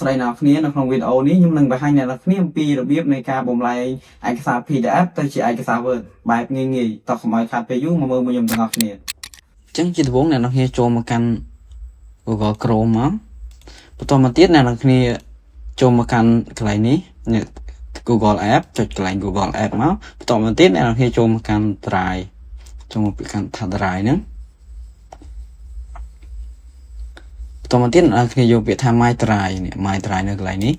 ស្ដីអ្នកគ្នានៅក្នុងវីដេអូនេះខ្ញុំនឹងបង្ហាញអ្នកគ្នាអំពីរបៀបនៃការបម្លែងឯកសារ PDF ទៅជាឯកសារ Word បែបងាយៗតោះកុំឲ្យខាតពេលយូរមកមើលមួយខ្ញុំទាំងអស់គ្នាអញ្ចឹងជាដំបូងអ្នកគ្នាចូលមកកាន់ Google Chrome មកបន្តមកទៀតអ្នកគ្នាចូលមកកាន់កន្លែងនេះ Google App ចុចកន្លែង Google App មកបន្តមកទៀតអ្នកគ្នាចូលមកកាន់ Drive ចូលមកពីកាន់ Drive ហ្នឹងបន្តមកទៀតអ្នកគ្នាយកពាក្យថា My Drive នេះ My Drive នៅកន្លែងនេះ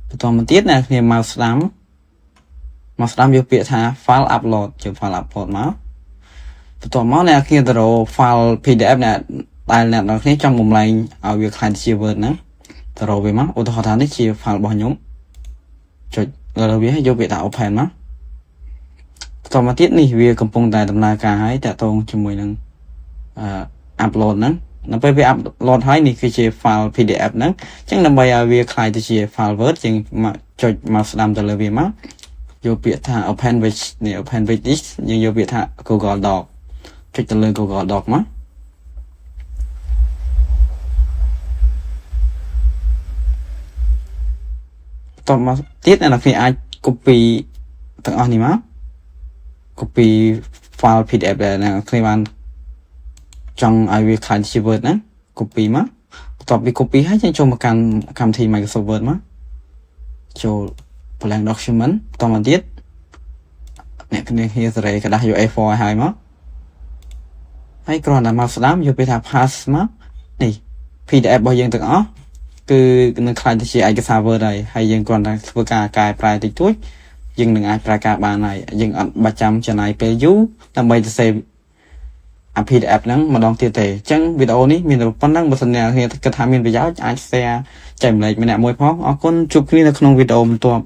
បន្តមកទៀតអ្នកគ្នាមកស្ដាំយកពាក្យថា File Upload ចូល File Upload មកបន្តមកអ្នកគ្នាទៅរក File PDF ដែលអ្នកគ្នាចង់បំលែងឲ្យវាខ្លាយជា Word ហ្នឹងទៅរកវាមកឧទាហរណ៍ថានេះជា file របស់ខ្ញុំចុចលើវាយកពាក្យថា open មកបន្តមកទៀតនេះវាកំពុងតែដំណើរការហើយតាក់ទងជាមួយនឹងupload ហ្នឹងនៅពេលវា upload ហើយនេះគឺជា file PDF ហ្នឹងអញ្ចឹងដើម្បីឲ្យវាខ្លាយទៅជា file Word យើងមកចុចមកស្ដាំទៅលើវាមកយកពាក្យថា open with នេះ open with this យើងយកពាក្យថា Google Doc ចុចទៅលើ Google Doc មកតមកទៀតអ្នកនរគ្នាអាច copy ទាំងអស់នេះមក copy file PDF ដែលអ្នកនរគ្នាបានចង់ឲ្យវាខ្លាយជា Word ណា copy មកបន្ទាប់ពី copy ហើយយើងចូលមកកាន់កម្មវិធី Microsoft Word មកចូល blank document បន្តមកទៀតអ្នកគ្នាសេរីกระดาษ A4 ឲ្យហើយមកហើយគ្រាន់តែមកស្ដាប់យកពាក្យថា pass មកនេះ PDF របស់យើងទាំងអស់គឺនឹងខ្លាយទៅជាឯកសារ Word ហើយយើងគ្រាន់តែធ្វើការកែប្រែតិចតួចយើងនឹងអាចប្រើការបានហើយយើងអត់បាច់ចាំចំណាយពេលយូរដើម្បីទៅ save PDF ហ្នឹងម្ដងទៀតទេអញ្ចឹងវីដេអូនេះមានតែប៉ុណ្្នឹងបើសិនអ្នកគិតថាមានប្រយោជន៍អាច share ចែកម្លែកម្នាក់មួយផងអរគុណជួបគ្នានៅក្នុងវីដេអូបន្ទាប់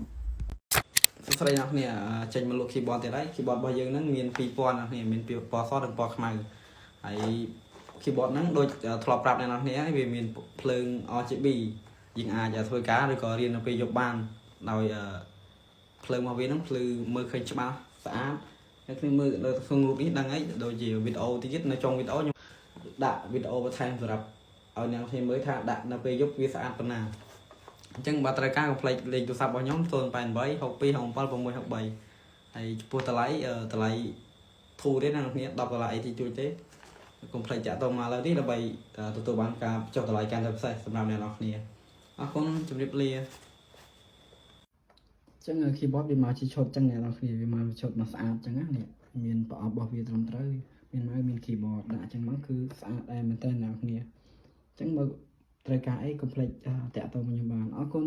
សួស្តីអ្នកគ្នាចេញមកលក់ keyboard ទៀតហើយ keyboard របស់យើងហ្នឹងមាន2000អ្នកគ្នាមានពណ៌សនិងពណ៌ខ្មៅហើយ keyboard ហ្នឹងដូចធ្លាប់ប្រាប់អ្នកនរគ្នាហើយវាមានភ្លើង RGB យើងអាចធ្វើការឬក៏រៀននៅពេលយប់បានដោយភ្លើងរបស់វាហ្នឹងភ្លឺមើលឃើញច្បាស់ស្អាតអ្នកគ្នាមើលនៅក្នុងរូបនេះដឹងហើយដូចជាវីដេអូទៀតនៅចុងវីដេអូខ្ញុំដាក់វីដេអូបន្ថែមសម្រាប់ឲ្យអ្នកគ្នាមើលថាដាក់នៅពេលយប់វាស្អាតប៉ុណ្ណាអញ្ចឹងបើត្រូវការកុំភ្លេចលេខទូរស័ព្ទរបស់ខ្ញុំ088 62 67 663ហើយចំពោះតម្លៃធូរទេអ្នកគ្នា$10អីទីជួយទេកុំភ្លេចចាក់តមកឥឡូវនេះដើម្បីទទួលបានការចុះតម្លៃកាន់តែពិសេសសម្រាប់អ្នកនរគ្នាអរគុណជម្រាបលាចឹង keyboard វាមកជាឈុតចឹងអ្នកនរគ្នាវាមកឈុតមកស្អាតចឹងណានេះមានប្រអប់របស់វាត្រឹមត្រូវមាន keyboard ដាក់ចឹងមកគឺស្អាតដែរមែនតើអ្នកនរគ្នាចឹងបើត្រូវការអីកុំភ្លេចតាក់ទងខ្ញុំបានអរគុណ